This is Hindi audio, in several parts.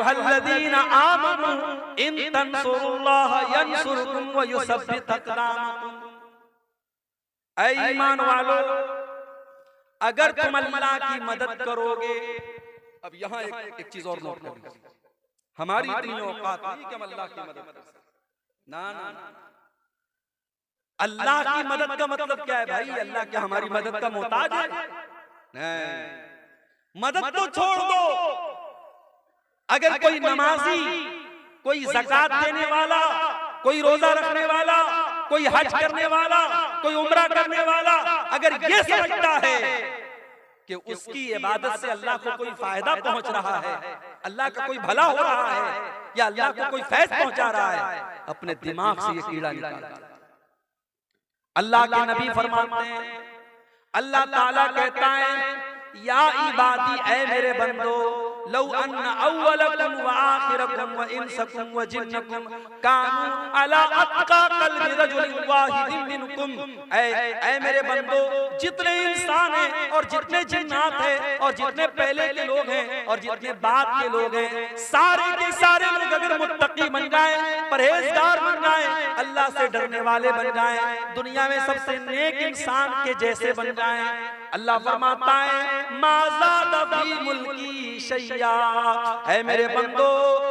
अय्युहल्लज़ीना आमनू इन तंसुरुल्लाह यंसुरकुम व युसब्बित अक़दामकुम। ऐ ईमान वालो, अगर तुम अल्लाह की मदद करोगे। अब यहाँ एक चीज और नोट कर लीजिए, हमारी इतनी औकात नहीं कि हम अल्लाह की मदद कर सकते। ना ना ना, अल्लाह की मदद का मतलब क्या है भाई? अल्लाह क्या हमारी मदद का मोहताज है? नहीं, मदद तो छोड़ दो। अगर कोई नमाजी, कोई ज़कात देने वाला, कोई रोजा रखने वाला, कोई हज करने वाला, कोई उम्रा करने वाला अगर ये समझता है कि उसकी इबादत से अल्लाह को कोई फायदा पहुंच रहा है, अल्लाह का कोई भला हो रहा है, या अल्लाह को कोई फैज़ पहुंचा रहा है, अपने दिमाग से ये कीड़ा निकाल। अल्लाह के नबी फरमाते हैं, अल्लाह ताला कहता है या इबादी, ऐ मेरे बंदो, लौ अन्ना अव्वलकुम व आखिरकुम व इंसकुम व जिन्नकुम कानू अला अत्का क़ल्बि रजुलिन वाहिदिन मिनकुम। ऐ मेरे बंदो, जितने इंसान हैं और जितने जिन्नात हैं और जितने पहले के लोग हैं और जितने बाद के लोग हैं, सारे के सारे लोग अगर मुत्तकी बन जाए, परहेजगार बन जाए, अल्लाह से डरने वाले बन जाए, दुनिया में सबसे नेक इंसान के जैसे बन जाए, अल्लाह फरमाता है मा ज़ादा फी मुल्की शैया। ऐ मेरे बंदो,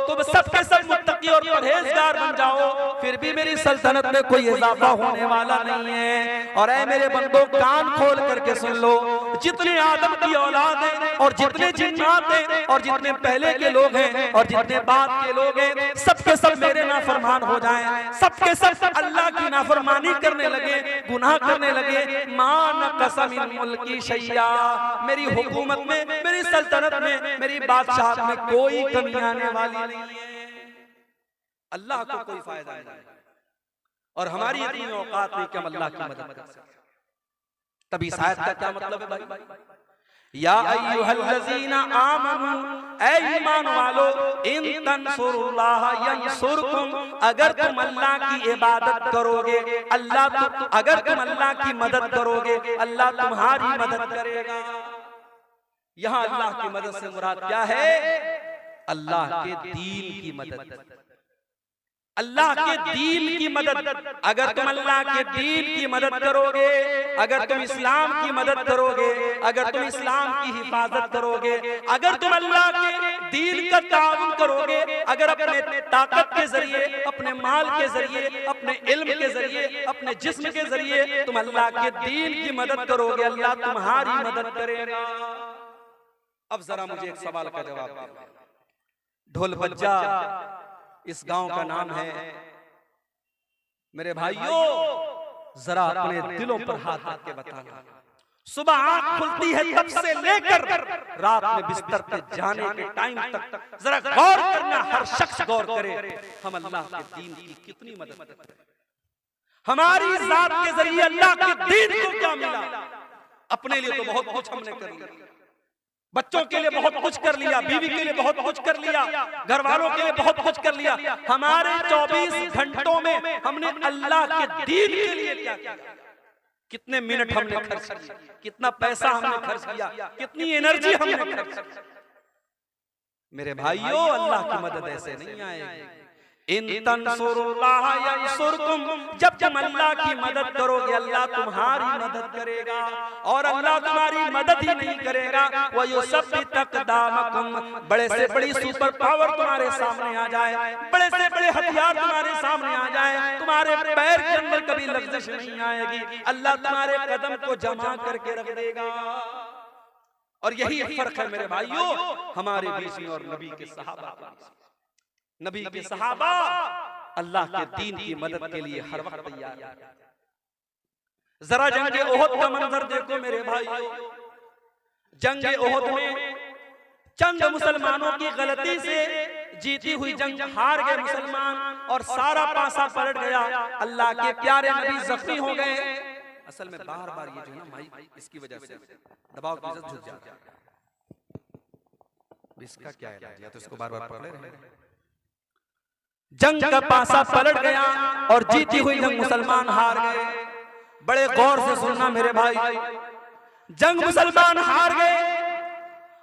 तुम सबके सब मुत्तकी और परहेजगार बन जाओ, फिर भी मेरी सल्तनत में कोई इजाफा होने वाला नहीं है। और ऐ मेरे बंदो, कान खोल करके सुन लो, जितने आदम की औलाद हैं और जितने जिन्नात हैं और जितने पहले के लोग हैं और जितने बाद के लोग हैं, सबके सब मेरे नाफरमान हो जाएं, सबके सब अल्लाह की नाफरमानी करने लगे, गुनाह करने लगे, मान कसम मुल्की शैया, मेरी हुकूमत में, मेरी सल्तनत में, मेरी बादशाहत में कोई कमी आने वाली नहीं है। अल्लाह को कोई फायदा नहीं, और हमारी इतनी औकात नहीं कि हम अल्लाह की मदद कर सकें। तभी इस आयत का क्या मतलब है भाई? या अय्युहल्लज़ीना आमनू, ऐ ईमान वालो, इन तंसुरुल्लाह यंसुरकुम, अगर तुम अल्लाह की इबादत करोगे, अगर तुम अल्लाह की मदद करोगे, अल्लाह तुम्हारी मदद करेगा। यहाँ अल्लाह की मदद से मुराद क्या है? अल्लाह के दीन की मदद, अल्लाह के दीन की मदद। अगर तुम अल्लाह के दीन की मदद करोगे, अगर तुम इस्लाम की मदद करोगे, अगर तुम इस्लाम की हिफाजत करोगे, अगर तुम अल्लाह के दीन का ताउन करोगे, अगर अपने ताकत के जरिए, अपने माल के जरिए, अपने इल्म के जरिए, अपने जिस्म के जरिए तुम अल्लाह के दीन की मदद करोगे, अल्लाह तुम्हारी मदद करेगा। अब जरा मुझे एक सवाल का जवाब दो। ढोलबज्जा इस गांव का नाम है। मेरे भाइयों, जरा अपने दिलों पर हाथ रख के बताना, सुबह आंख खुलती है तब से लेकर रात में बिस्तर पे जाने के टाइम तक जरा गौर करना, हर शख्स गौर करे, हम अल्लाह के दीन की कितनी मदद करते हैं। हमारी जात के जरिए अल्लाह के दीन को क्या मिला? अपने लिए तो बहुत कुछ हमने कर लिया, बच्चों के लिए बहुत कुछ कर लिया, बीवी के लिए बहुत कुछ कर लिया, घर वालों के लिए बहुत कुछ कर लिया। हमारे 24 घंटों में हमने अल्लाह के दीन के लिए क्या किया? कितने मिनट हमने खर्च किया, कितना पैसा हमने खर्च किया, कितनी एनर्जी हमने खर्च की। मेरे भाइयों, अल्लाह की मदद ऐसे नहीं आएगी। इन तंसुरुल्लाह यंसुरकुम, जब तुम अल्लाह की मदद करोगे, अल्लाह तुम्हारी मदद करेगा। और अल्लाह तुम्हारी मदद ही नहीं करेगा, व युसब्बित अक़दामकुम, बड़े से बड़ी सुपर पावर तुम्हारे सामने आ जाए, बड़े से बड़े हथियार तुम्हारे सामने आ जाए, तुम्हारे पैर के अंदर कभी लग़ज़िश नहीं आएगी, अल्लाह तुम्हारे कदम को जमा करके रख देगा। और यही फर्क है मेरे भाइयों हमारे बीच में और नबी के सहाबा। नबी के सहाबा अल्लाह के दीन की मदद के लिए हर वक्त तैयार है। जरा जंग ओहद का मंजर देखो मेरे भाइयों। जंग ओहद में चंद मुसलमानों की गलती से जीती हुई जंग हार गए मुसलमान और सारा पासा पलट गया। अल्लाह के प्यारे नबी जख्मी हो गए। असल में बार बार ये जो ना माइक इसकी वजह से दबाव की वजह से झुक जाता है। इसका क्या इलाज है? तो इसको बार बार पढ़ ले रहे हैं। जंग का पासा पलट गया और जीती हुई जंग मुसलमान हार गए। बड़े गौर से सुनना मेरे भाई, जंग मुसलमान हार गए,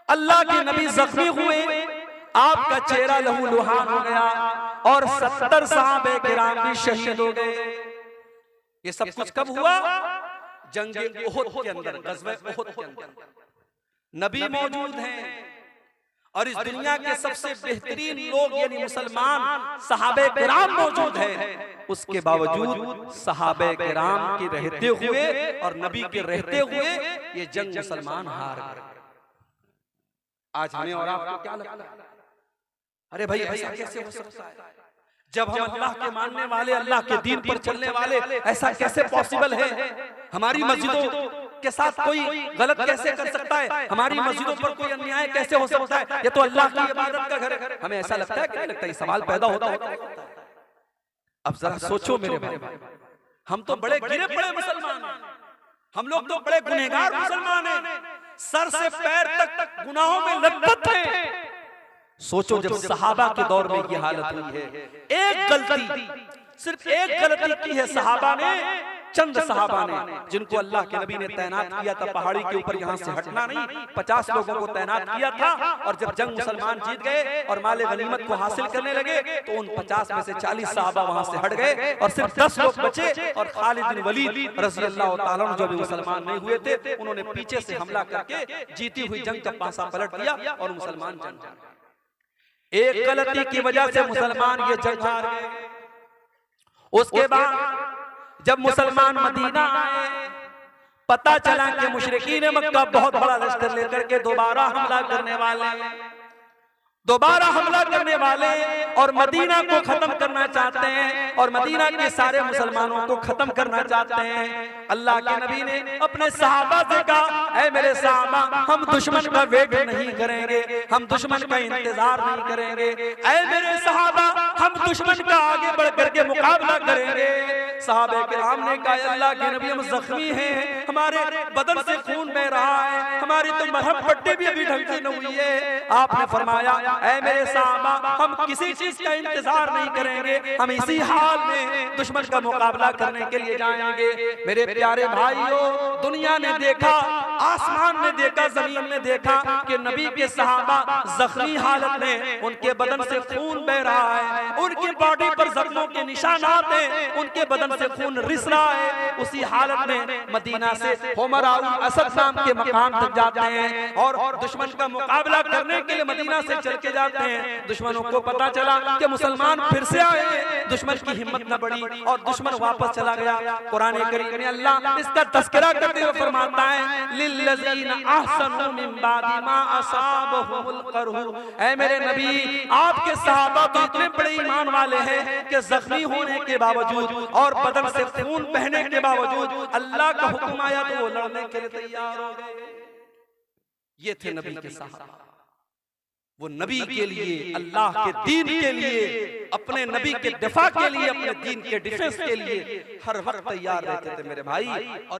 अल्लाह के नबी जख्मी हुए, आपका चेहरा लहूलुहान हो गया और 70 सहाबे किराम भी शहीद हो गए। ये सब कुछ कब हुआ? जंगे उहुद के अंदर, गज़वे उहुद के अंदर नबी मौजूद हैं और इस दुनिया के सबसे बेहतरीन लोग यानी मुसलमान सहाबे किराम मौजूद हैं। उसके बावजूद सहाबे किराम के रहते हुए और नबी के रहते हुए ये जंग मुसलमान हार गए। आज हमें और आपको क्या लगता है? अरे भाई ऐसा कैसे हो सकता है? जब हम अल्लाह के मानने वाले, अल्लाह के दीन पर चलने वाले, ऐसा कैसे पॉसिबल है? हमारी मस्जिदों के साथ कोई गलत कैसे कर सकता है? हमारी मस्जिदों पर कोई अन्याय कैसे हो सकता है? ये तो अल्लाह की इबादत का घर है। हमें ऐसा लगता है कि नहीं लगता? ये सवाल पैदा होता है। अब जरा सोचो मेरे भाई, हम तो बड़े गिरे पड़े मुसलमान हैं, हम लोग तो बड़े गुनहगार मुसलमान हैं, सर से पैर तक गुनाहों में लथपथ हैं। सोचो जब सहाबा के दौर में ये हालत हुई है, एक गलती, सिर्फ एक गलती की है सहाबा ने, चंद सहाबा ने, जिनको अल्लाह के नबी ने तैनात किया था पहाड़ी के ऊपर, यहाँ से हटना नहीं, 50 लोगों को तैनात किया था। और जब जंग मुसलमान जीत गए और माले गनीमत को हासिल करने लगे तो उन 50 में से 40 सहाबा वहां से हट गए और सिर्फ 10 लोग बचे। और खालिद बिन वलीद रज़ी अल्लाह ताला अन्हु जो भी मुसलमान नहीं हुए थे, उन्होंने पीछे से हमला करके जीती हुई जंग का पासा पलट दिया और मुसलमान जंग हार गए। एक गलती की वजह से मुसलमान ये जंग हार गए। उसके बाद जब मुसलमान मदीना आए, पता चला कि मुशरिकीन मक्का बहुत बड़ा लश्कर लेकर के दोबारा हमला करने वाले और मदीना को खत्म करना चाहते हैं और मदीना के सारे मुसलमानों को खत्म करना चाहते हैं। अल्लाह के नबी ने अपने सहाबा से कहा, ऐ मेरे सहाबा, हम दुश्मन का वेट नहीं करेंगे, हम दुश्मन का इंतजार नहीं करेंगे। ऐ मेरे सहाबा, हम दुश्मन का आगे बढ़ करके मुकाबला करेंगे। सहाबे किराम ने कहा, अल्लाह के नबी, हम जख्मी हैं, हमारे बदन से खून बह रहा है, हमारी तो मरहम पट्टी भी अभी ढंग से न हुई है। आपने फरमाया, ऐ मेरे सहाबा, हम किसी चीज का इंतजार नहीं करेंगे, हम इसी हाल में दुश्मन का मुकाबला करने के लिए जाएंगे। मेरे प्यारे भाइयों, दुनिया ने देखा, आसमान ने देखा, जमीन ने देखा कि नबी के सहाबा जख्मी हालत में, उनके बदन से खून बह रहा है, उनकी बॉडी पर जख्मों के निशानात हैं, उनके बदन से खून रिस रहा है। उसी हालत में मदीना से हुमरा असद नाम के मकाम तक जाते हैं और दुश्मन का मुकाबला करने के लिए मदीना से चल के जाते हैं। दुश्मनों को पता चला कि मुसलमान फिर से आए, दुश्मन की हिम्मत न बढ़ी और दुश्मन वापस चला गया। कुरान करीम में अल्लाह इसका तज़किरा करते हुए फरमाता है, लिल्लज़ीना अहसनु मिन बादि मा असाबहुमुल करहु। ऐ मेरे नबी, आपके सहाबा तो इतने बड़े ईमान वाले हैं कि जख्मी होने के बावजूद और बदन से खून बहने के बावजूद अल्लाह का हुक्म आया तो वो लड़ने के लिए तैयार हो गए। ये थे नबी के सहाबा। वो नबी के लिए, अल्लाह के दीन के लिए, अपने नबी के दिफा के लिए, अपने दीन के डिफेंस के लिए हर वक्त तैयार रहते थे मेरे भाई। और